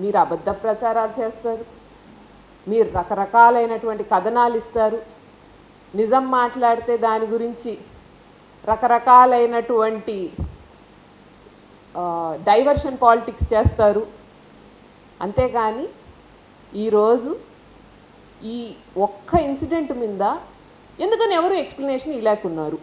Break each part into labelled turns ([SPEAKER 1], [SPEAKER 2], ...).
[SPEAKER 1] మీరు అబద్ధ ప్రచారాలు చేస్తారు, మీరు రకరకాలైనటువంటి కథనాలు ఇస్తారు, నిజం మాట్లాడితే దాని గురించి రకరకాలైనటువంటి డైవర్షన్ పాలిటిక్స్ చేస్తారు. అంతేగాని ఈరోజు ఈ ఒక్క ఇన్సిడెంట్ మీద ఎందుకని ఎవరు ఎక్స్ప్లెనేషన్ ఇలాకున్నారు.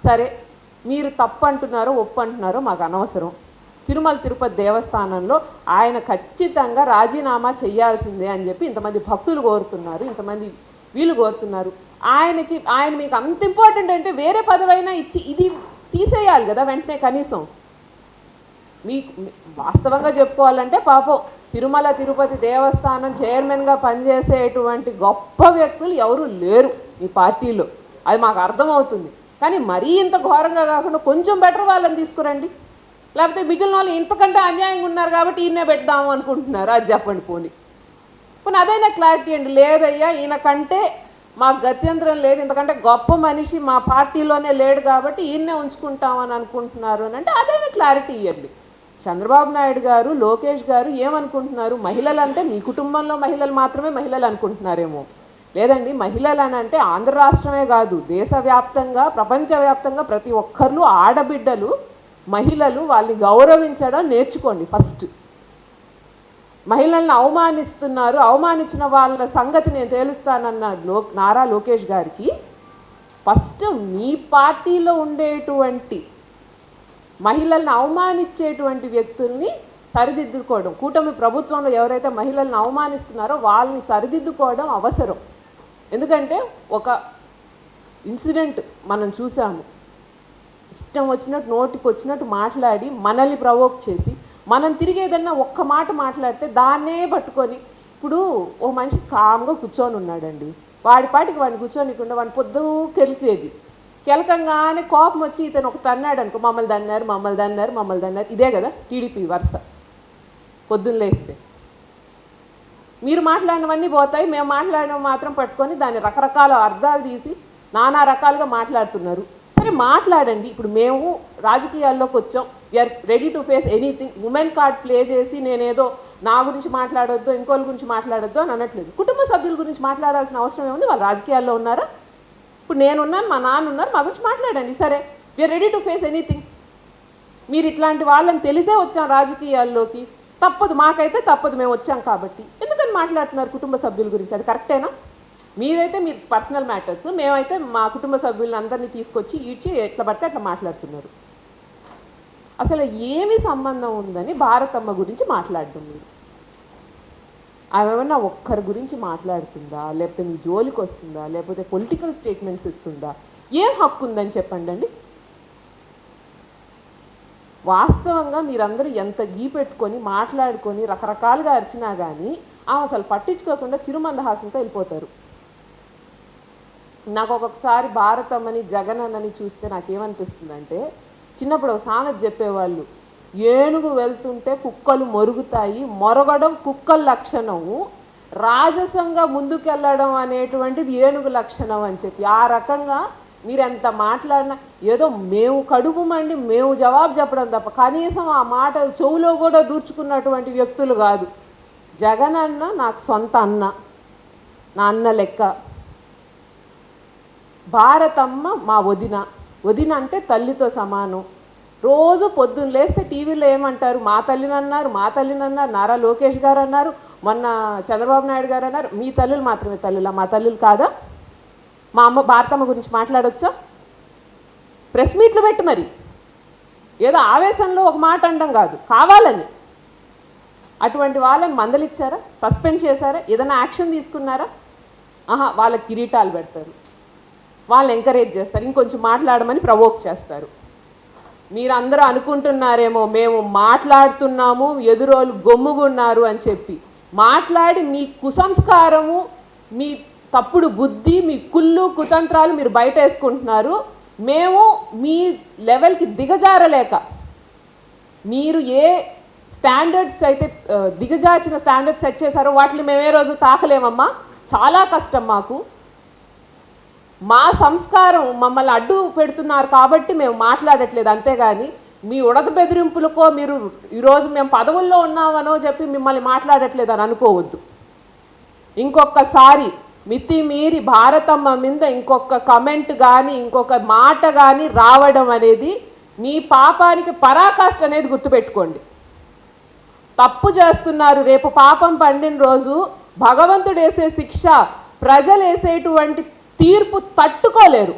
[SPEAKER 1] సరే, మీరు తప్పు అంటున్నారో ఒప్పు అంటున్నారో మాకు అనవసరం. తిరుమల తిరుపతి దేవస్థానంలో ఆయన ఖచ్చితంగా రాజీనామా చేయాల్సిందే అని చెప్పి ఇంతమంది భక్తులు కోరుతున్నారు, ఇంతమంది వీళ్ళు కోరుతున్నారు. ఆయన మీకు అంత ఇంపార్టెంట్ అంటే వేరే పదవైనా ఇచ్చి ఇది తీసేయాలి కదా వెంటనే. కనీసం మీకు వాస్తవంగా చెప్పుకోవాలంటే పాపం తిరుమల తిరుపతి దేవస్థానం చైర్మన్గా పనిచేసేటువంటి గొప్ప వ్యక్తులు ఎవరు లేరు ఈ పార్టీలో, అది మాకు అర్థమవుతుంది. కానీ మరీ ఇంత ఘోరంగా కాకుండా కొంచెం బెటర్ వాళ్ళని తీసుకురండి. లేకపోతే మిగిలిన వాళ్ళు ఇంతకంటే అన్యాయంగా ఉన్నారు కాబట్టి ఈయనే పెడదాము అనుకుంటున్నారు, అది చెప్పండి. పోనీ అదైనా క్లారిటీ అండి. లేదయ్యా ఈయనకంటే మాకు గత్యంతరం లేదు, ఇంతకంటే గొప్ప మనిషి మా పార్టీలోనే లేడు కాబట్టి ఈయన్నే ఉంచుకుంటామని అనుకుంటున్నారు అని అంటే అదైనా క్లారిటీ ఇవ్వండి. చంద్రబాబు నాయుడు గారు, లోకేష్ గారు ఏమనుకుంటున్నారు? మహిళలు అంటే మీ కుటుంబంలో మహిళలు మాత్రమే మహిళలు అనుకుంటున్నారేమో. లేదండి, మహిళలు అని అంటే ఆంధ్ర రాష్ట్రమే కాదు, దేశవ్యాప్తంగా ప్రపంచవ్యాప్తంగా ప్రతి ఒక్కరు ఆడబిడ్డలు మహిళలు, వాళ్ళని గౌరవించడం నేర్చుకోండి. ఫస్ట్ మహిళల్ని అవమానిస్తున్నారు, అవమానించిన వాళ్ళ సంగతి నేను తేలుస్తానన్న నారా లోకేష్ గారికి ఫస్ట్ మీ పార్టీలో ఉండేటువంటి మహిళల్ని అవమానించేటువంటి వ్యక్తుల్ని సరిదిద్దుకోవడం, కూటమి ప్రభుత్వంలో ఎవరైతే మహిళల్ని అవమానిస్తున్నారో వాళ్ళని సరిదిద్దుకోవడం అవసరం. ఎందుకంటే ఒక ఇన్సిడెంట్ మనం చూసాము, ఇష్టం వచ్చినట్టు నోటికి వచ్చినట్టు మాట్లాడి మనల్ని ప్రవోక్ చేసి మనం తిరిగి ఏదన్నా ఒక్క మాట మాట్లాడితే దాన్నే పట్టుకొని, ఇప్పుడు ఓ మనిషి కామ్గా కూర్చొని ఉన్నాడండి, వాడి పాటికి వాడిని కూర్చోనికుండా వాడిని పొద్దు కెలికేది, కెలకంగానే కోపం వచ్చి ఇతను ఒక తన్నాడు అనుకో, మమ్మల్ని దన్నారు. ఇదే కదా టీడీపీ వరుస. పొద్దున్న లేస్తే మీరు మాట్లాడినవన్నీ పోతాయి, మేము మాట్లాడినవి మాత్రం పట్టుకొని దాన్ని రకరకాల అర్థాలు తీసి నానా రకాలుగా మాట్లాడుతున్నారు. సరే మాట్లాడండి. ఇప్పుడు మేము రాజకీయాల్లోకి వచ్చాం, we are ready to face anything. Women card play చేసి నేనేదో నా గురించి మాట్లాడొద్దు, ఇంకోళ్ళ గురించి మాట్లాడొద్దు అని అనట్లేదు. కుటుంబ సభ్యుల గురించి మాట్లాడాల్సిన అవసరం ఏముంది? వాళ్ళు రాజకీయాల్లో ఉన్నారా? ఇప్పుడు నేనున్నాను, మా నాన్న ఉన్నారు, మా గురించి మాట్లాడండి. సరే, we are ready to face anything. మీరు ఇట్లాంటి వాళ్ళని తెలిసే వచ్చాం రాజకీయాల్లోకి, తప్పదు, మాకైతే తప్పదు, మేము వచ్చాం కాబట్టి. ఎందుకని మాట్లాడుతున్నారు కుటుంబ సభ్యుల గురించి? అది కరెక్టేనా? మీరైతే మీరు పర్సనల్ మ్యాటర్స్, మేమైతే మా కుటుంబ సభ్యులను అందరినీ తీసుకొచ్చి ఈడ్చి ఎట్లా పడితే అట్లా మాట్లాడుతున్నారు. అసలు ఏమి సంబంధం ఉందని భారతమ్మ గురించి మాట్లాడడం? మీరు ఆమె ఏమన్నా ఒక్కరి గురించి మాట్లాడుతుందా, లేకపోతే మీ జోలికి వస్తుందా, లేకపోతే పొలిటికల్ స్టేట్మెంట్స్ ఇస్తుందా? ఏం హక్కు ఉందని చెప్పండి అండి. వాస్తవంగా మీరందరూ ఎంత గీ పెట్టుకొని మాట్లాడుకొని రకరకాలుగా అరిచినా కానీ ఆమె అసలు పట్టించుకోకుండా చిరుమందహాసంతో వెళ్ళిపోతారు. నాకు ఒక్కొక్కసారి భారతమ్మని జగన్ అన్నని చూస్తే నాకేమనిపిస్తుందంటే, చిన్నప్పుడు ఒక సామెత చెప్పేవాళ్ళు, ఏనుగు వెళ్తుంటే కుక్కలు మొరుగుతాయి, మొరగడం కుక్కల లక్షణము, రాజసంగా ముందుకెళ్ళడం అనేటువంటిది ఏనుగు లక్షణం అని చెప్పి. ఆ రకంగా మీరు ఎంత మాట్లాడినా ఏదో మేము కడుపు మండి మేము జవాబు చెప్పడం తప్ప కనీసం ఆ మాట చెవులో కూడా దూర్చుకున్నటువంటి వ్యక్తులు కాదు. జగన్ అన్న నాకు సొంత అన్న, నా అన్న లెక్క. భారతమ్మ మా వదిన, వదిన అంటే తల్లితో సమానం. రోజు పొద్దున్న లేస్తే టీవీలో ఏమంటారు? మా తల్లినన్నారు, మా తల్లినన్నారు, నారా లోకేష్ గారు అన్నారు, మొన్న చంద్రబాబు నాయుడు గారు అన్నారు. మీ తల్లులు మాత్రమే తల్లులా? మా తల్లులు కాదా? మా అమ్మ భారతమ్మ గురించి మాట్లాడొచ్చా? ప్రెస్ మీట్లు పెట్టి మరి ఏదో ఆవేశంలో ఒక మాట అనడం కాదు, కావాలని. అటువంటి వాళ్ళని మందలిచ్చారా? సస్పెండ్ చేశారా? ఏదైనా యాక్షన్ తీసుకున్నారా? వాళ్ళకి కిరీటాలు పెడతారు, వాళ్ళని ఎంకరేజ్ చేస్తారు, ఇంకొంచెం మాట్లాడమని ప్రవోక్ చేస్తారు. మీరందరూ అనుకుంటున్నారేమో మేము మాట్లాడుతున్నాము, ఎదురోళ్ళు గొమ్ముగున్నారు అని చెప్పి. మాట్లాడి మీ కుసంస్కారము, మీ తప్పుడు బుద్ధి, మీ కుళ్ళు కుతంత్రాలు మీరు బయట వేసుకుంటున్నారు. మేము మీ లెవెల్కి దిగజారలేక, మీరు ఏ స్టాండర్డ్స్ అయితే దిగజార్చిన స్టాండర్డ్స్ సెట్ చేశారో వాటిని మేము ఏ రోజు తాకలేమమ్మా. చాలా కష్టం మాకు. మా సంస్కారం మమ్మల్ని అడ్డు పెడుతున్నారు కాబట్టి మేము మాట్లాడట్లేదు. అంతేగాని మీ ఉడత బెదిరింపులకో మీరు ఈరోజు మేము పదవుల్లో ఉన్నామనో చెప్పి మిమ్మల్ని మాట్లాడట్లేదని అనుకోవద్దు. ఇంకొకసారి మితిమీరి భారతమ్మ మీద ఇంకొక కమెంట్ కానీ ఇంకొక మాట కానీ రావడం అనేది మీ పాపానికి పరాకాష్ట అనేది గుర్తుపెట్టుకోండి. తప్పు చేస్తున్నారు. రేపు పాపం పండిన రోజు భగవంతుడు వేసే శిక్ష, ప్రజలు వేసేటువంటి తీర్పు తట్టుకోలేరు.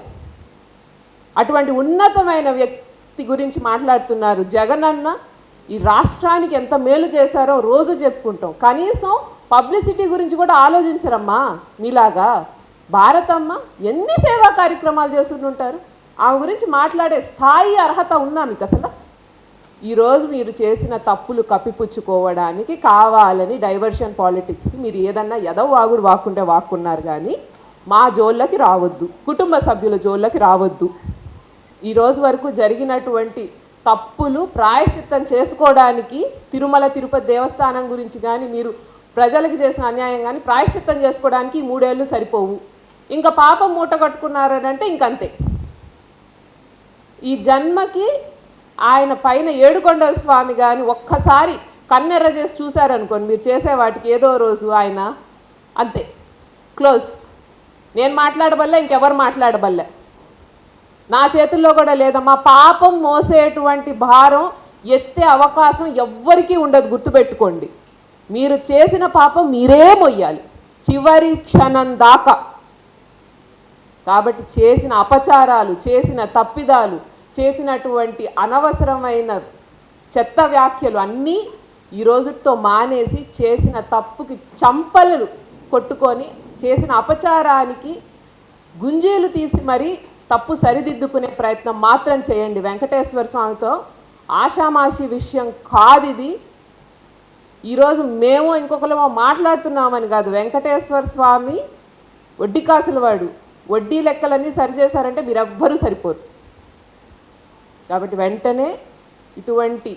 [SPEAKER 1] అటువంటి ఉన్నతమైన వ్యక్తి గురించి మాట్లాడుతున్నారు. జగనన్న ఈ రాష్ట్రానికి ఎంత మేలు చేశారో రోజు చెప్పుకుంటాం. కనీసం పబ్లిసిటీ గురించి కూడా ఆలోచించరమ్మా. మీలాగా భారతమ్మ ఎన్ని సేవా కార్యక్రమాలు చేస్తుంటారు. ఆమె గురించి మాట్లాడే స్థాయి అర్హత ఉందా మీకు అసలు? ఈరోజు మీరు చేసిన తప్పులు కప్పిపుచ్చుకోవడానికి కావాలని డైవర్షన్ పాలిటిక్స్కి మీరు ఏదన్నా వాగుడు వాక్కుంటే వాక్కున్నారు, కానీ మా జోళ్ళకి రావద్దు, కుటుంబ సభ్యుల జోళ్ళకి రావద్దు. ఈరోజు వరకు జరిగినటువంటి తప్పులు ప్రాయశ్చిత్తం చేసుకోవడానికి తిరుమల తిరుపతి దేవస్థానం గురించి కానీ మీరు ప్రజలకు చేసిన అన్యాయం కానీ ప్రాయశ్చిత్తం చేసుకోవడానికి 3 ఏళ్ళు సరిపోవు. ఇంకా పాపం మూట కట్టుకున్నారనంటే ఇంకంతే. ఈ జన్మకి ఆయన పైన ఏడుకొండల స్వామి కానీ ఒక్కసారి కన్నెర్ర చేసి చూశారనుకోండి, మీరు చేసే వాటికి ఏదో రోజు ఆయన అంతే, క్లోజ్. నేను మాట్లాడబల్లా, ఇంకెవరు మాట్లాడబల్లా, నా చేతుల్లో కూడా లేదమ్మా. పాపం మోసేటువంటి భారం ఎత్తే అవకాశం ఎవ్వరికీ ఉండదు. గుర్తుపెట్టుకోండి, మీరు చేసిన పాపం మీరే మొయ్యాలి చివరి క్షణం దాకా. కాబట్టి చేసిన అపచారాలు, చేసిన తప్పిదాలు, చేసినటువంటి అనవసరమైన చెత్త వ్యాఖ్యలు అన్నీ ఈ రోజుతో మానేసి చేసిన తప్పుకి చంపలు కొట్టుకొని చేసిన అపచారానికి గుంజీలు తీసి మరీ తప్పు సరిదిద్దుకునే ప్రయత్నం మాత్రం చేయండి. వెంకటేశ్వర స్వామితో ఆషామాషి విషయం కాదు ఇది. ఈరోజు మేము ఇంకొకరేమో మాట్లాడుతున్నామని కాదు, వెంకటేశ్వర స్వామి వడ్డీ కాసుల వాడు. వడ్డీ లెక్కలన్నీ సరిచేశారంటే మీరెవ్వరూ సరిపోరు. కాబట్టి వెంటనే ఇటువంటి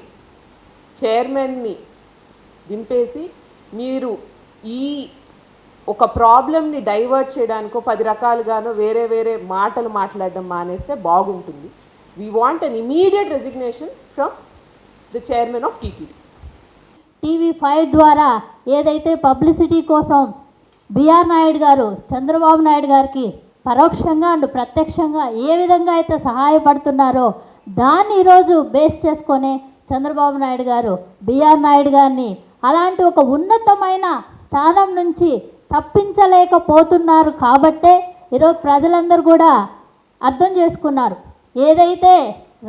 [SPEAKER 1] చైర్మన్ని దింపేసి మీరు ఈ ఒక ప్రాబ్లమ్ని డైవర్ట్ చేయడానికో 10 రకాలుగానో వేరే వేరే మాటలు మాట్లాడడం మానేస్తే బాగుంటుంది. We want an immediate resignation from the chairman of TTD.
[SPEAKER 2] TV5 ద్వారా ఏదైతే పబ్లిసిటీ కోసం బిఆర్ నాయుడు గారు చంద్రబాబు నాయుడు గారికి పరోక్షంగా అండ్ ప్రత్యక్షంగా ఏ విధంగా అయితే సహాయపడుతున్నారో దాన్ని ఈరోజు బేస్ చేసుకొని చంద్రబాబు నాయుడు గారు బిఆర్ నాయుడు గారిని అలాంటి ఒక ఉన్నతమైన స్థానం నుంచి తప్పించలేకపోతున్నారు. కాబట్టే ఈరోజు ప్రజలందరూ కూడా అర్థం చేసుకున్నారు, ఏదైతే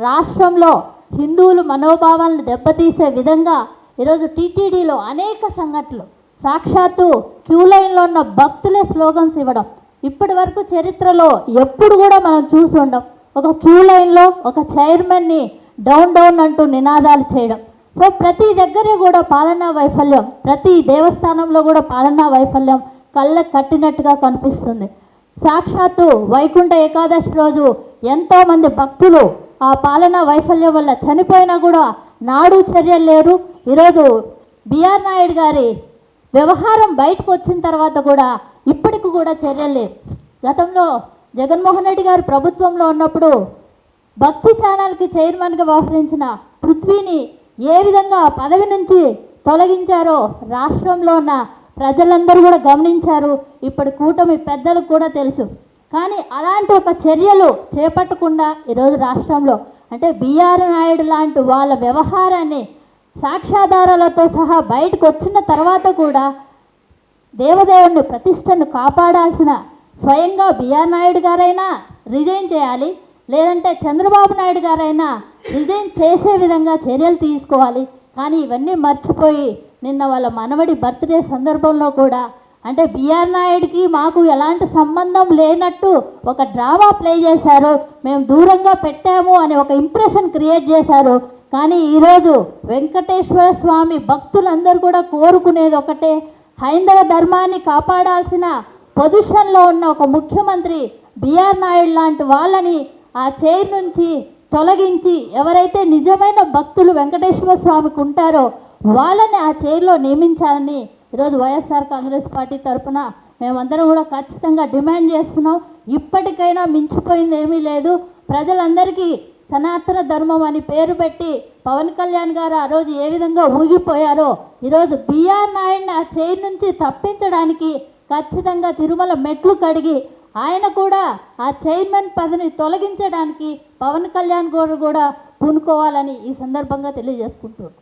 [SPEAKER 2] రాష్ట్రంలో హిందువుల మనోభావాలను దెబ్బతీసే విధంగా ఈరోజు టీటీడీలో అనేక సంఘటనలు, సాక్షాత్తు క్యూ లైన్లో ఉన్న భక్తులే స్లోగన్స్ ఇవ్వడం ఇప్పటి వరకు చరిత్రలో ఎప్పుడు కూడా మనం చూసి ఉండం. ఒక క్యూ లైన్లో ఒక చైర్మన్ని డౌన్ డౌన్ అంటూ నినాదాలు చేయడం. సో ప్రతి దగ్గర కూడా పాలనా వైఫల్యం, ప్రతి దేవస్థానంలో కూడా పాలనా వైఫల్యం కళ్ళకు కట్టినట్టుగా కనిపిస్తుంది. సాక్షాత్తు వైకుంఠ ఏకాదశి రోజు ఎంతోమంది భక్తులు ఆ పాలనా వైఫల్యం వల్ల చనిపోయినా కూడా నాడు చర్యలు లేరు. ఈరోజు బిఆర్ నాయుడు గారి వ్యవహారం బయటకు వచ్చిన తర్వాత కూడా ఇప్పటికి కూడా చర్యలు లేవు. గతంలో జగన్మోహన్ రెడ్డి గారు ప్రభుత్వంలో ఉన్నప్పుడు భక్తి ఛానల్కి చైర్మన్గా వ్యవహరించిన పృథ్వీని ఏ విధంగా పదవి నుంచి తొలగించారో రాష్ట్రంలో ఉన్న ప్రజలందరూ కూడా గమనించారు. ఇప్పటి కూటమి పెద్దలకు కూడా తెలుసు. కానీ అలాంటి ఒక చర్యలు చేపట్టకుండా ఈరోజు రాష్ట్రంలో అంటే బిఆర్ నాయుడు లాంటి వాళ్ళ వ్యవహారాన్ని సాక్ష్యాధారాలతో సహా బయటకు వచ్చిన తర్వాత కూడా దేవదేవుని ప్రతిష్టను కాపాడాల్సిన స్వయంగా బిఆర్ నాయుడు గారైనా రిజైన్ చేయాలి, లేదంటే చంద్రబాబు నాయుడు గారైనా రిజైన్ చేసే విధంగా చర్యలు తీసుకోవాలి. కానీ ఇవన్నీ మర్చిపోయి నిన్న వాళ్ళ మనవడి బర్త్డే సందర్భంలో కూడా అంటే బిఆర్ నాయుడికి మాకు ఎలాంటి సంబంధం లేనట్టు ఒక డ్రామా ప్లే చేశారు, మేము దూరంగా పెట్టాము అనే ఒక ఇంప్రెషన్ క్రియేట్ చేశారు. కానీ ఈరోజు వెంకటేశ్వర స్వామి భక్తులందరూ కూడా కోరుకునేది ఒకటే, హైందవ ధర్మాన్ని కాపాడాల్సిన పొజిషన్లో ఉన్న ఒక ముఖ్యమంత్రి బిఆర్ నాయుడు లాంటి వాళ్ళని ఆ చైర్ నుంచి తొలగించి ఎవరైతే నిజమైన భక్తులు వెంకటేశ్వర స్వామికి ఉంటారో వాళ్ళని ఆ చైర్లో నియమించాలని ఈరోజు వైఎస్ఆర్ కాంగ్రెస్ పార్టీ తరఫున మేమందరం కూడా ఖచ్చితంగా డిమాండ్ చేస్తున్నాం. ఇప్పటికైనా మించిపోయింది ఏమీ లేదు. ప్రజలందరికీ సనాతన ధర్మం అని పేరు పెట్టి పవన్ కళ్యాణ్ గారు ఆ రోజు ఏ విధంగా ఊగిపోయారో ఈరోజు బిఆర్ నాయుడిని ఆ చైన్ నుంచి తప్పించడానికి ఖచ్చితంగా తిరుమల మెట్లు కడిగి ఆయన కూడా ఆ చైర్మన్ పదవిని తొలగించడానికి పవన్ కళ్యాణ్ గారు కూడా పూనుకోవాలని ఈ సందర్భంగా తెలియజేసుకుంటున్నాను.